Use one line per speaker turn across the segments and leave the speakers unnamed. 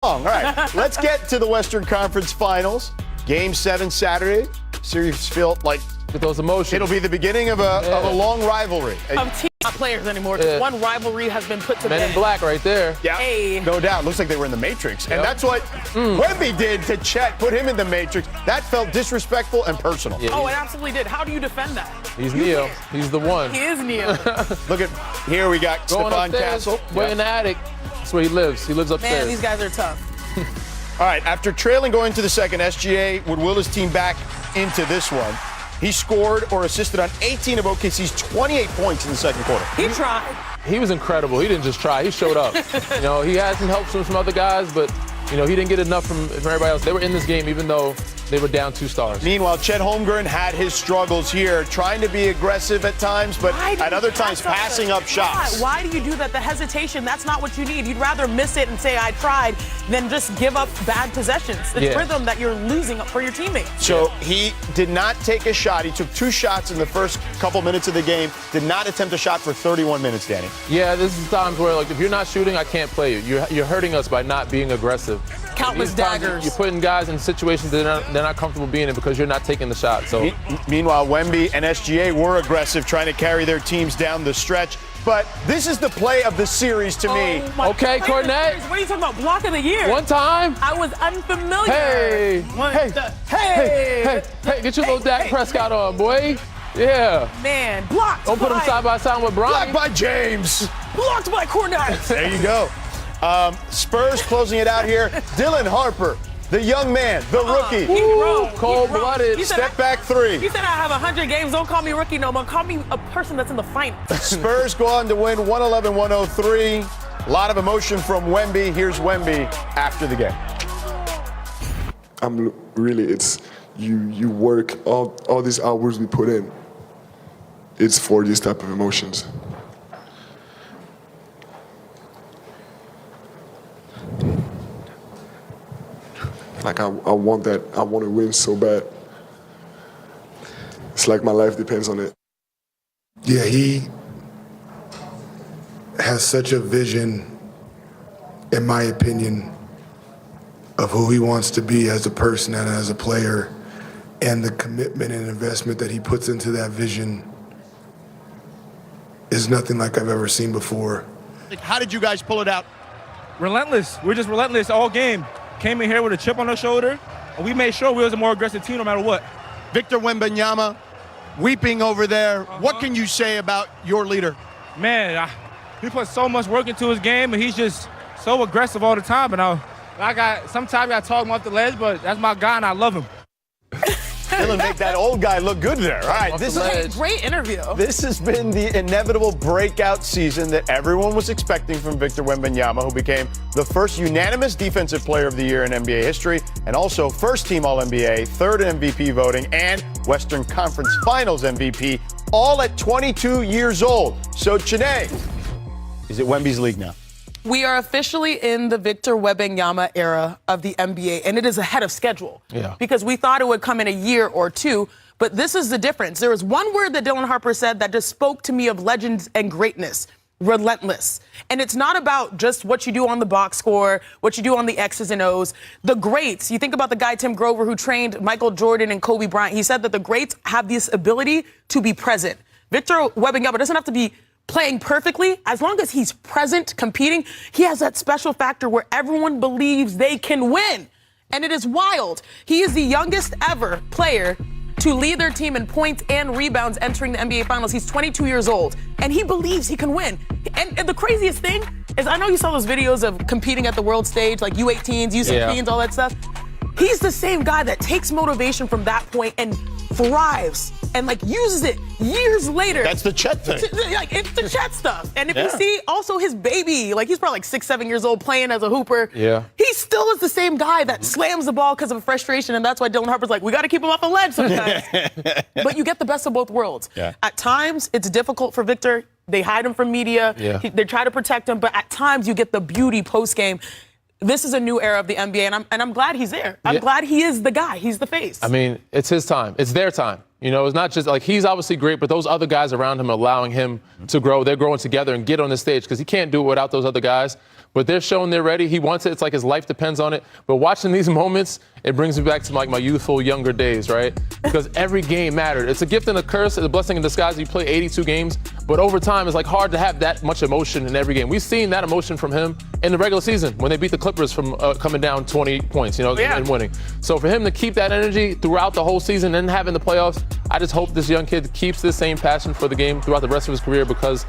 All right, let's get to the Western Conference Finals. Game 7 Saturday. Series felt like
with those emotions.
It'll be the beginning of a long rivalry.
Team not players anymore. One rivalry has been put to bed.
Men in black right there.
Yeah,
hey.
No doubt. Looks like they were in the Matrix. And that's what Wemby did to Chet, put him in the Matrix. That felt disrespectful and personal.
Yeah. Oh, it absolutely did. How do you defend that?
He's Neo. He's the one.
He is Neo.
Look at, here we got Stephon Castle.
Way in the attic. That's where he lives. He lives upstairs.
Man, these guys are tough.
All right, after trailing going to the second, SGA would will his team back into this one. He scored or assisted on 18 of OKC's 28 points in the second quarter.
He tried.
He was incredible. He didn't just try. He showed up. He had some help from some other guys, but, he didn't get enough from everybody else. They were in this game even though they were down 2 stars.
Meanwhile, Chet Holmgren had his struggles here, trying to be aggressive at times, but at other times passing up shots.
Why do you do that? The hesitation, that's not what you need. You'd rather miss it and say, I tried, than just give up bad possessions. It's rhythm that you're losing for your teammates.
So he did not take a shot. He took 2 shots in the first couple minutes of the game, did not attempt a shot for 31 minutes, Danny.
Yeah, this is times where, if you're not shooting, I can't play you. You're hurting us by not being aggressive.
Countless daggers.
You're putting guys in situations that they're not comfortable being in because you're not taking the shot. So
meanwhile, Wemby and SGA were aggressive, trying to carry their teams down the stretch. But this is the play of the series to me.
Okay, Cornette.
What are you talking about? Block of the year.
One time.
I was unfamiliar.
Hey. Hey, get your little Dak Prescott on, boy. Yeah.
Man, blocked.
Don't put them side by side with Brian.
Blocked by James.
Blocked by Cornette.
There you go. Spurs closing it out here. Dylan Harper, the young man, the rookie.
Cold-blooded.
Step back 3.
He said I have 100 games. Don't call me rookie no more. Call me a person that's in the final.
Spurs go on to win 111-103. A lot of emotion from Wemby. Here's Wemby after the game.
It's you work all these hours we put in. It's for these type of emotions. I want that. I want to win so bad. It's like my life depends on it.
Yeah, he has such a vision, in my opinion, of who he wants to be as a person and as a player, and the commitment and investment that he puts into that vision is nothing like I've ever seen before.
How did you guys pull it out?
Relentless. We're just relentless all game. Came in here with a chip on our shoulder, and we made sure we was a more aggressive team no matter what.
Victor Wembanyama weeping over there. What can you say about your leader?
Man, he put so much work into his game, and he's just so aggressive all the time. And sometimes I talk him off the ledge, but that's my guy, and I love him.
Dylan, make that old guy look good there. All right,
this is a great interview.
This has been the inevitable breakout season that everyone was expecting from Victor Wembanyama, who became the first unanimous Defensive Player of the Year in NBA history, and also first-team All-NBA, third in MVP voting, and Western Conference Finals MVP, all at 22 years old. So, Chene, is it Wemby's league now?
We are officially in the Victor Wembanyama era of the NBA, and it is ahead of schedule.
Yeah.
Because we thought it would come in a year or 2, but this is the difference. There was one word that Dylan Harper said that just spoke to me of legends and greatness: relentless. And it's not about just what you do on the box score, what you do on the X's and O's. The greats, you think about the guy Tim Grover who trained Michael Jordan and Kobe Bryant. He said that the greats have this ability to be present. Victor Wembanyama doesn't have to be playing perfectly. As long as he's present, competing, he has that special factor where everyone believes they can win. And it is wild. He is the youngest ever player to lead their team in points and rebounds entering the NBA Finals. He's 22 years old, and he believes he can win. And the craziest thing is, I know you saw those videos of competing at the world stage, like U18s, U16s, all that stuff. He's the same guy that takes motivation from that point and thrives and uses it years later.
That's the Chet thing.
It's the Chet stuff. And if you see also his baby, he's probably 6, 7 years old playing as a hooper.
Yeah.
He still is the same guy that slams the ball because of frustration, and that's why Dylan Harper's we got to keep him off the ledge sometimes. But you get the best of both worlds.
Yeah.
At times, it's difficult for Victor. They hide him from media.
Yeah.
They try to protect him, but at times you get the beauty post-game. This is a new era of the NBA, and I'm glad he's there. I'm glad he is the guy. He's the face.
I mean, it's his time. It's their time. It's not just he's obviously great, but those other guys around him are allowing him to grow. They're growing together and get on the stage because he can't do it without those other guys. But they're showing they're ready. He wants it. It's like his life depends on it. But watching these moments, it brings me back to like my youthful, younger days, right? Because every game mattered. It's a gift and a curse, a blessing in disguise. You play 82 games, but over time, it's like hard to have that much emotion in every game. We've seen that emotion from him in the regular season when they beat the Clippers from coming down 20 points, and winning. So for him to keep that energy throughout the whole season and having the playoffs, I just hope this young kid keeps this same passion for the game throughout the rest of his career because,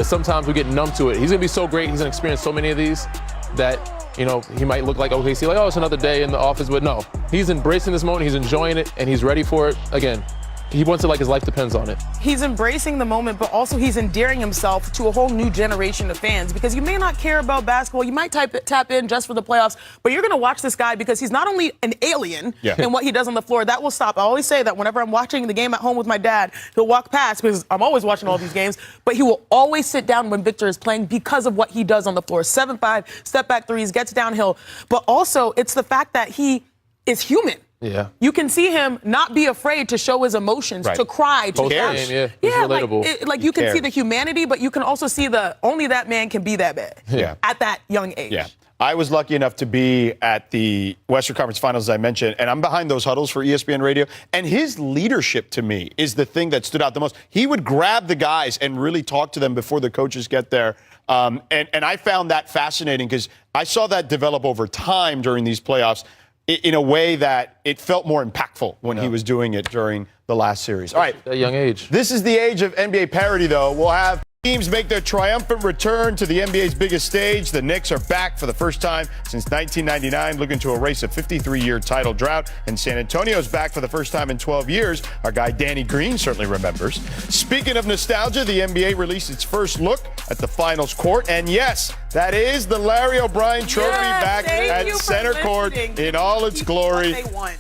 sometimes we get numb to it. He's going to be so great. He's going to experience so many of these that, he might look like OKC, like, oh, it's another day in the office. But no, he's embracing this moment. He's enjoying it, and he's ready for it. Again, he wants it like his life depends on it.
He's embracing the moment, but also he's endearing himself to a whole new generation of fans because you may not care about basketball. You might tap in just for the playoffs, but you're going to watch this guy because he's not only an alien in what he does on the floor. That will stop. I always say that whenever I'm watching the game at home with my dad, he'll walk past because I'm always watching all these games, but he will always sit down when Victor is playing because of what he does on the floor. 7-5, step back threes, gets downhill. But also, it's the fact that he is human.
Yeah.
You can see him not be afraid to show his emotions, to cry, to
cares. Yeah, he's relatable.
Like you can see the humanity, but you can also see only that man can be that bad at that young age.
Yeah. I was lucky enough to be at the Western Conference Finals, as I mentioned, and I'm behind those huddles for ESPN Radio. And his leadership, to me, is the thing that stood out the most. He would grab the guys and really talk to them before the coaches get there. And I found that fascinating because I saw that develop over time during these playoffs in a way that it felt more impactful when he was doing it during the last series. All right.
At a young age.
This is the age of NBA parity, though. We'll have teams make their triumphant return to the NBA's biggest stage. The Knicks are back for the first time since 1999, looking to erase a 53-year title drought. And San Antonio's back for the first time in 12 years. Our guy Danny Green certainly remembers. Speaking of nostalgia, the NBA released its first look at the finals court. And yes, that is the Larry O'Brien Trophy back at center court in all its glory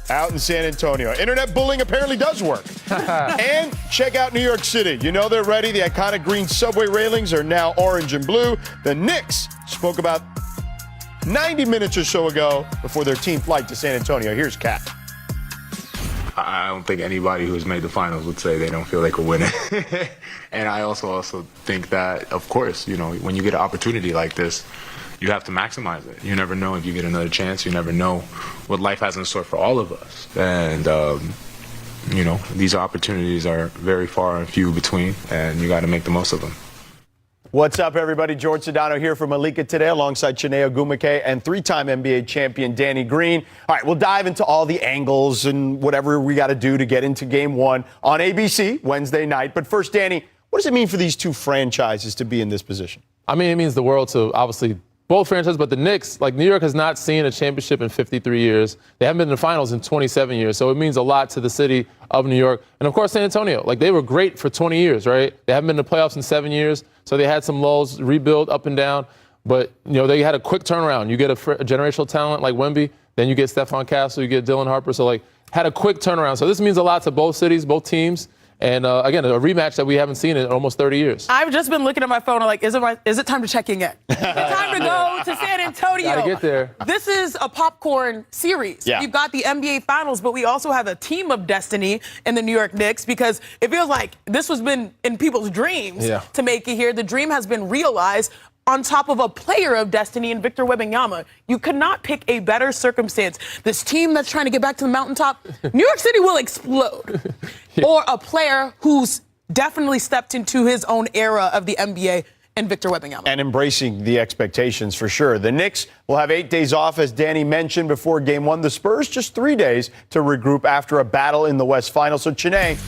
out in San Antonio. Internet bullying apparently does work. And check out New York City. You know they're ready. The iconic green subway railings are now orange and blue. The Knicks spoke about 90 minutes or so ago before their team flight to San Antonio. Here's Kat.
I don't think anybody who's made the finals would say they don't feel they could win it. And I also think that, of course, when you get an opportunity like this, you have to maximize it. You never know if you get another chance. You never know what life has in store for all of us. And, these opportunities are very far and few between, and you got to make the most of them.
What's up, everybody? George Sedano here for Malika today alongside Chiney Ogwumike and three-time NBA champion Danny Green. All right, we'll dive into all the angles and whatever we got to do to get into Game 1 on ABC Wednesday night. But first, Danny, what does it mean for these two franchises to be in this position?
I mean, it means the world to obviously both franchises, but the Knicks, like New York has not seen a championship in 53 years. They haven't been in the finals in 27 years. So it means a lot to the city of New York. And of course, San Antonio, like they were great for 20 years, right? They haven't been in the playoffs in 7 years. So they had some lulls, rebuild up and down. But, they had a quick turnaround. You get a generational talent like Wemby, then you get Stephon Castle, you get Dylan Harper. So had a quick turnaround. So this means a lot to both cities, both teams. And again, a rematch that we haven't seen in almost 30 years.
I've just been looking at my phone and is it time to check in yet? Is it time to go to San Antonio?
Gotta get there.
This is a popcorn series.
Yeah.
We've got the NBA Finals, but we also have a team of destiny in the New York Knicks because it feels like this has been in people's dreams to make it here. The dream has been realized on top of a player of destiny in Victor Wembanyama. You could not pick a better circumstance. This team that's trying to get back to the mountaintop, New York City will explode. Or a player who's definitely stepped into his own era of the NBA and Victor Wembanyama.
And embracing the expectations for sure. The Knicks will have 8 days off, as Danny mentioned, before Game 1. The Spurs just 3 days to regroup after a battle in the West Final. So, Chiney,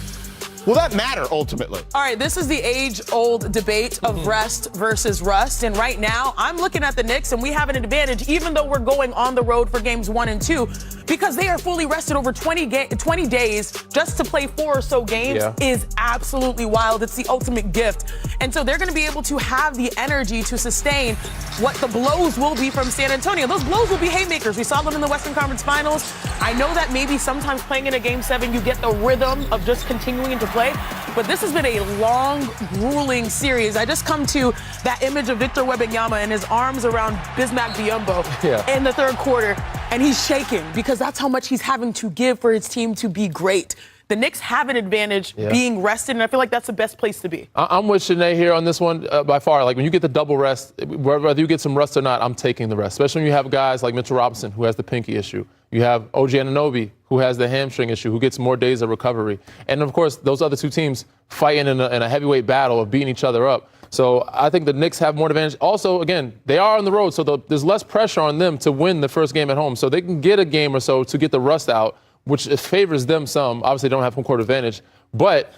will that matter ultimately?
All right, this is the age-old debate of rest versus rust. And right now, I'm looking at the Knicks, and we have an advantage, even though we're going on the road for games 1 and 2, because they are fully rested over 20 days just to play 4 or so games is absolutely wild. It's the ultimate gift. And so they're going to be able to have the energy to sustain what the blows will be from San Antonio. Those blows will be haymakers. We saw them in the Western Conference Finals. I know that maybe sometimes playing in a Game 7, you get the rhythm of just continuing to play. But this has been a long, grueling series. I just come to that image of Victor Wembanyama and his arms around Bismack Biyombo in the third quarter, and he's shaking because that's how much he's having to give for his team to be great. The Knicks have an advantage being rested, and I feel like that's the best place to be.
I'm with Shanae here on this one by far. Like when you get the double rest, whether you get some rest or not, I'm taking the rest. Especially when you have guys like Mitchell Robinson, who has the pinky issue. You have OG Anunoby, who has the hamstring issue, who gets more days of recovery. And, of course, those other two teams fighting in a heavyweight battle of beating each other up. So I think the Knicks have more advantage. Also, again, they are on the road, so there's less pressure on them to win the first game at home. So they can get a game or so to get the rust out, which favors them some. Obviously, they don't have home court advantage. But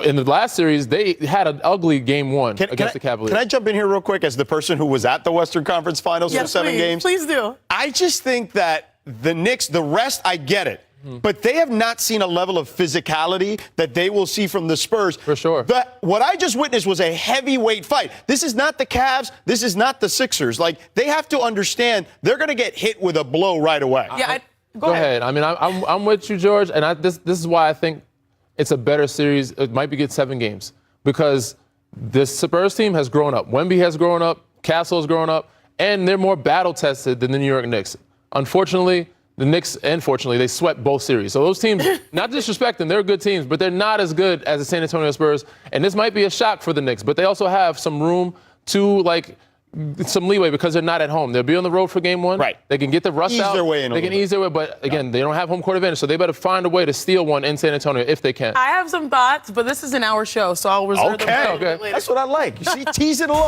in the last series, they had an ugly game one against the Cavaliers.
Can I jump in here real quick as the person who was at the Western Conference Finals for 7 games?
Please do.
I just think that the Knicks, the rest, I get it. But they have not seen a level of physicality that they will see from the Spurs.
For sure.
What I just witnessed was a heavyweight fight. This is not the Cavs. This is not the Sixers. Like, they have to understand they're going to get hit with a blow right away.
Yeah,
Go ahead. I mean, I'm with you, George, and this is why I think it's a better series. It might be good 7 games because this Spurs team has grown up. Wemby has grown up. Castle has grown up, and they're more battle-tested than the New York Knicks. Unfortunately, the Knicks, and fortunately, they swept both series. So those teams, not disrespect them, they're good teams, but they're not as good as the San Antonio Spurs. And this might be a shock for the Knicks, but they also have some room to, like, some leeway because they're not at home. They'll be on the road for game 1.
Right.
They can get the rust out.
Ease their way in
They can ease their way, but again, they don't have home court advantage, so they better find a way to steal one in San Antonio if they can.
I have some thoughts, but this is an hour show, so I'll reserve them for later.
That's what I like. You see, tease it along.